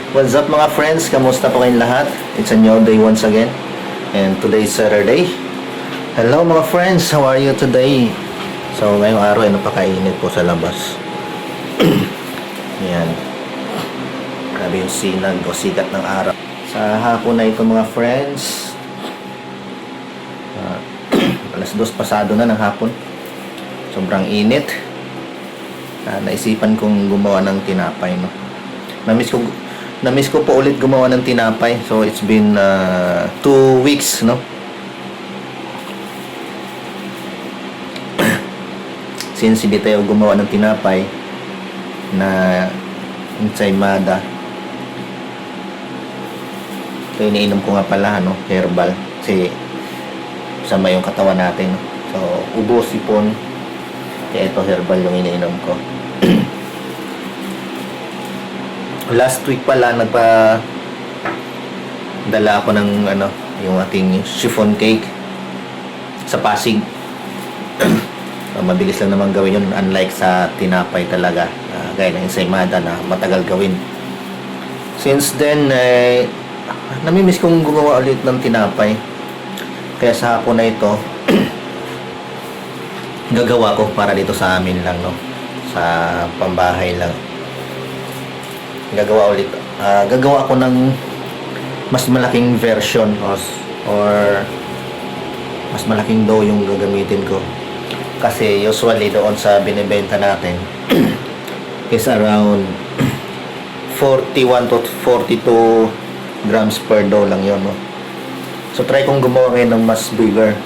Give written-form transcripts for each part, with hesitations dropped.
What's up mga friends? Kamusta po kayong lahat? It's a new day once again. And today is Saturday. Hello mga friends, how are you today? So ngayong araw ay napakainit po sa labas. Yan. Grabe yung sinag o sikat ng araw. Sa hapon na ito mga friends, alas 2 pasado na ng hapon. Sobrang init. Naisipan kong gumawa ng tinapay, no? Na-miss ko po ulit gumawa ng tinapay. So it's been 2 weeks, no? Since hindi tayo gumawa ng tinapay na ensaymada. So iniinom ko nga pala, no? Herbal. Kasi sama yung katawan natin, no? So ubo, sipon. Kaya ito herbal yung iniinom ko. Last week pala dala ako ng yung ating chiffon cake sa Pasig. Mabilis lang naman gawin yun, unlike sa tinapay talaga, gaya ng ensaymada na matagal gawin. Since then namimiss kong gumawa ulit ng tinapay. Kaya sa hapon na ito gagawa ko para dito sa amin lang, no? Sa pambahay lang. Gagawa ko ng mas malaking version or mas malaking dough yung gagamitin ko. Kasi usually doon sa binibenta natin is around 41 to 42 grams per dough lang yun, no? So try kong gumawa ngayon ng mas bigger,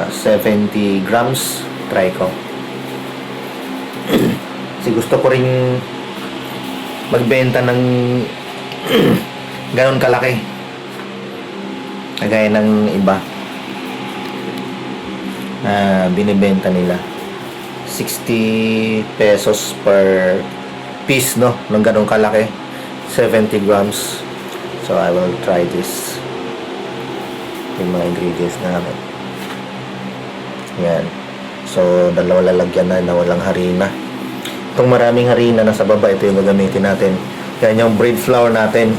70 grams try ko. Kasi gusto ko ring magbenta ng ganon kalaki kagaya ng iba na binibenta nila 60 pesos per piece, no? Ng ganon kalaki, 70 grams. So I will try this. Yung mga ingredients namin. Yan. So dalawa lalagyan na walang harina. Itong maraming harina na sa baba, ito yung gagamitin natin. Yan yung bread flour natin.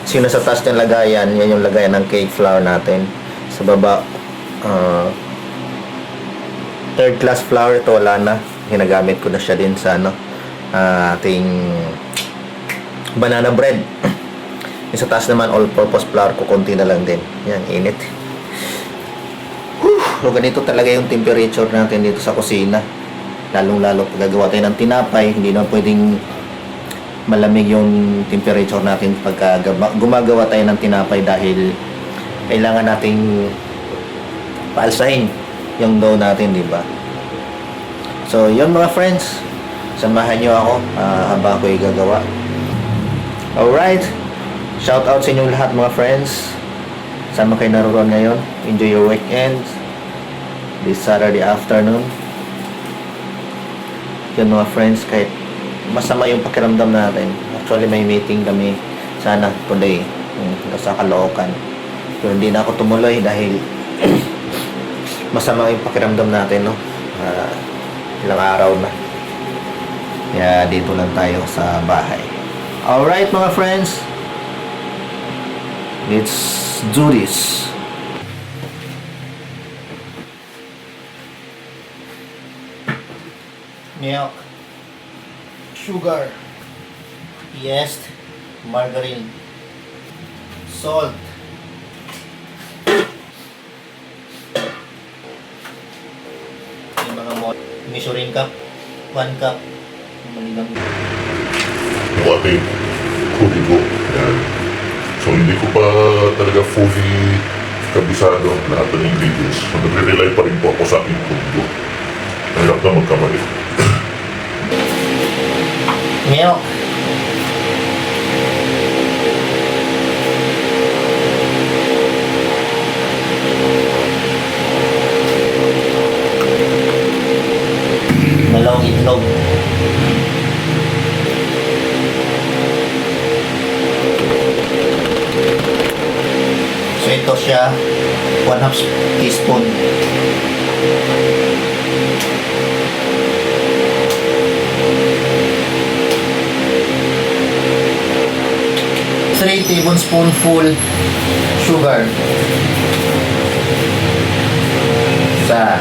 Sino sa taas ng lagayan, yan yung lagayan ng cake flour natin. Sa baba, third class flour, ito wala na. Ginagamit ko na siya din sa ating banana bread. Yung sa taas naman, all-purpose flour ko, konti na lang din. Yan, init. So ganito talaga yung temperature natin dito sa kusina. Lalong-lalo pag gagawa tayo ng tinapay, hindi na pwedeng malamig yung temperature natin pagka gumagawa tayo ng tinapay dahil kailangan nating paalsahin yung dough natin, di ba? So, yun mga friends, samahan nyo ako habang ako'y gagawa. Alright, shout out sa inyong lahat mga friends. Sama kayo naroon ngayon. Enjoy your weekend this Saturday afternoon. Yun mga friends, kahit masama yung pakiramdam natin. Actually may meeting kami sana today sa Caloocan, pero hindi na ako tumuloy dahil masama yung pakiramdam natin, no? Ilang araw na. Kaya dito lang tayo sa bahay. Alright mga friends, let's do this. Milk, sugar, yeast, margarine, salt, yung mga measuring cup, 1 cup, malilang. Buwate, kubi ko. Yan. So hindi ko pa talaga fully kabisado lahat ng ingredients. So nagre-rely pa rin po ako sa aking kubi ko. Nahirap na magkamali. Milk, dalawang itlog, so ito siya 1/2 teaspoon. 3 tablespoonful sugar. Isa.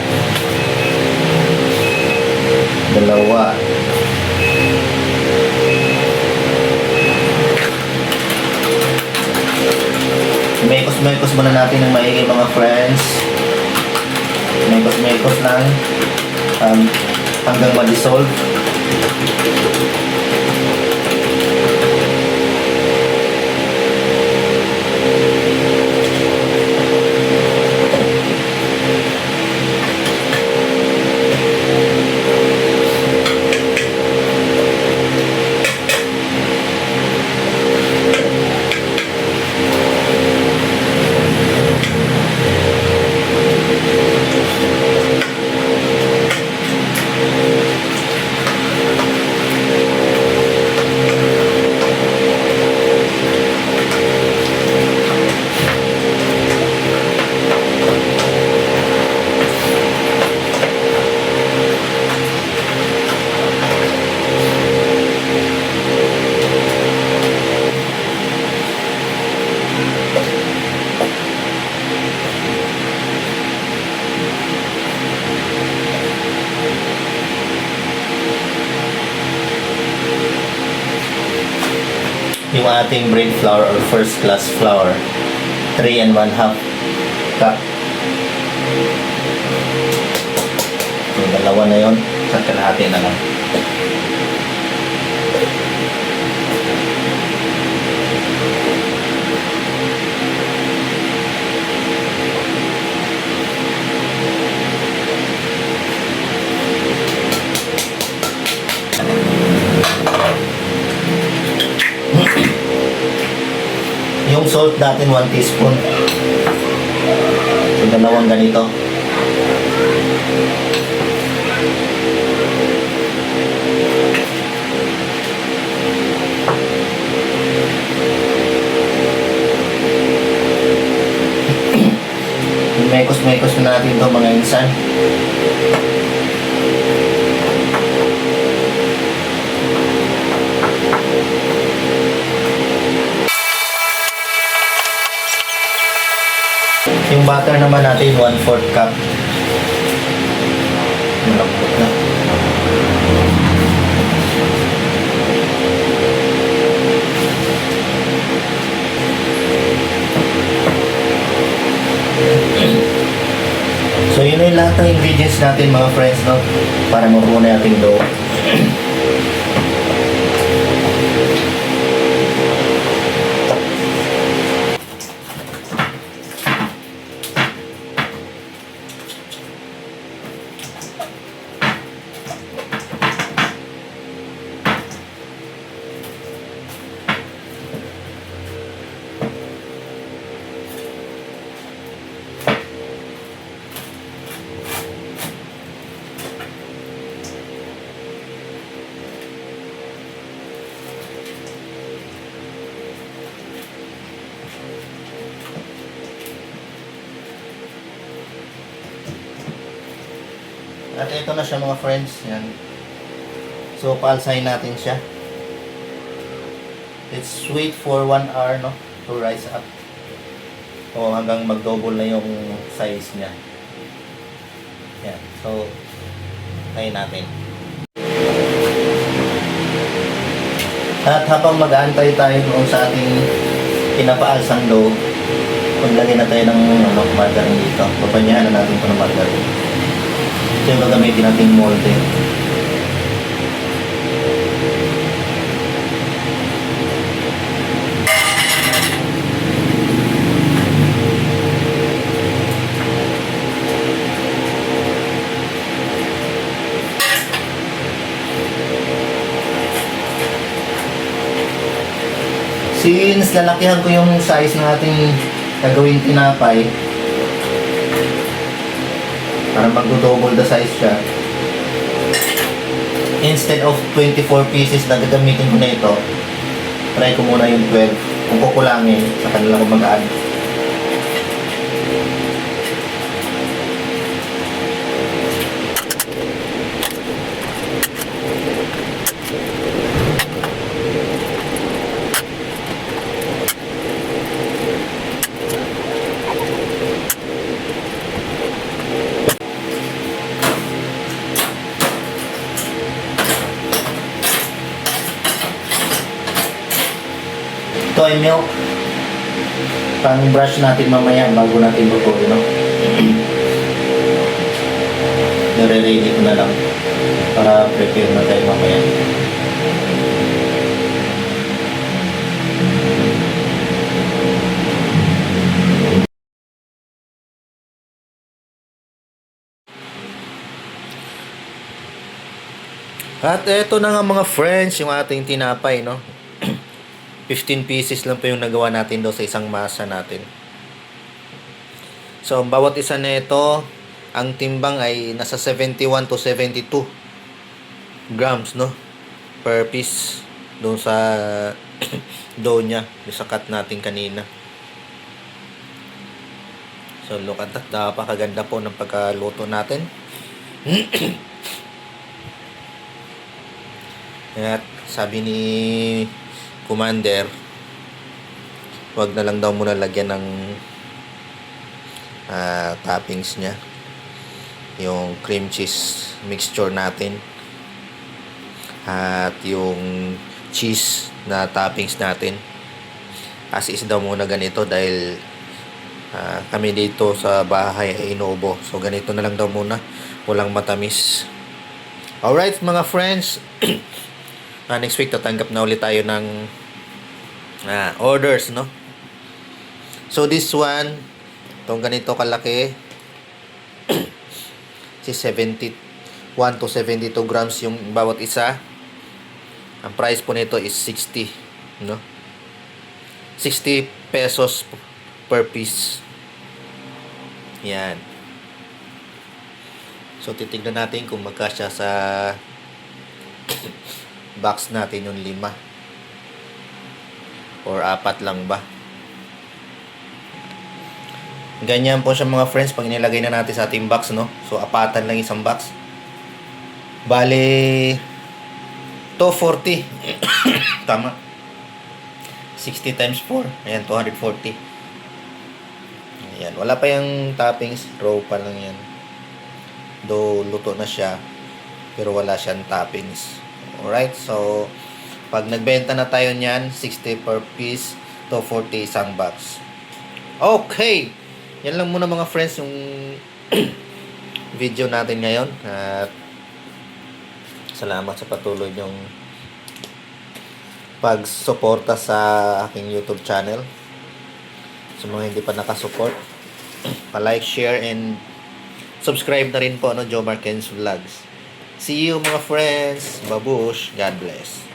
Dalawa. Mekos-mekos muna natin ng maigi mga friends. Mekos-mekos lang hanggang ma-dissolve. Yung ating bread flour or first class flour, 3 and 1/2 cup. Yung dalawa na yun, sa kalahati na lang. Yung salt natin 1 teaspoon. So, dalawang ganito. Mekos-mekos na natin ito mga insan. Yung butter naman natin 1/4 cup. Malambot na. So yun yung lahat ng ingredients natin mga friends, no? Para mabuo na ating dough. At ito na siya mga friends. Yan. So, paalsahin natin siya. Let's wait for 1 hour, no? To rise up. O hanggang mag-double na yung size niya. Yan. So, tayin natin. At habang mag-aantay tayo doon sa ating pinapaalsang dough, maglagay na tayo ng margarine dito. Papanyahan na natin ito ng margarine. Ito yung gagamitin nating molde. Since lalakihan ko yung size ng ating gagawing tinapay, para mag-double the size siya, instead of 24 pieces na gagamitin ko na ito, try ko muna yung 12. Kung kukulangin, sa kanila ko mag-add. Ito ay milk. Pang brush natin mamaya bago natin lutuin, no? Nare-ready ko na lang para prepare na tayo mamaya. At eto na nga mga friends, yung ating tinapay, no? 15 pieces lang po yung nagawa natin daw sa isang masa natin. So, bawat isa na ito, ang timbang ay nasa 71 to 72 grams, no? Per piece doon sa dough niya, yung sa cut natin kanina. So, look at that. Napakaganda po ng pagkaluto natin. At sabi ni Commander, wag na lang daw muna lagyan ng toppings niya, yung cream cheese mixture natin at yung cheese na toppings natin as is daw muna ganito dahil kami dito sa bahay ay inuubo, so ganito na lang daw muna, walang matamis. Alright mga friends, next week tatanggap na ulit tayo ng orders, no? So this one, itong ganito kalaki, si 71 to 72 grams yung bawat isa. Ang price po nito is 60, no? 60 pesos per piece. Yan. So titignan natin kung magkasya sa box natin yung 5 or 4 lang ba. Ganyan po siya mga friends pag nilagay na natin sa ating box, no? So 4 lang isang box. Bale 240. Tama. 60 times 4. Ayan, 240. Ayan, wala pa yung toppings, raw pa lang yan. Though luto na siya, pero wala siyang toppings. Alright, so pag nagbenta na tayo niyan, 60 per piece, 240 isang box. Okay, yan lang muna mga friends yung video natin ngayon. At salamat sa patuloy niyong pagsuporta sa aking YouTube channel. Sa mga hindi pa nakasupport, pa-like, share, and subscribe na rin po, no? Joe Marquez Vlogs. See you mga friends. Babush. God bless.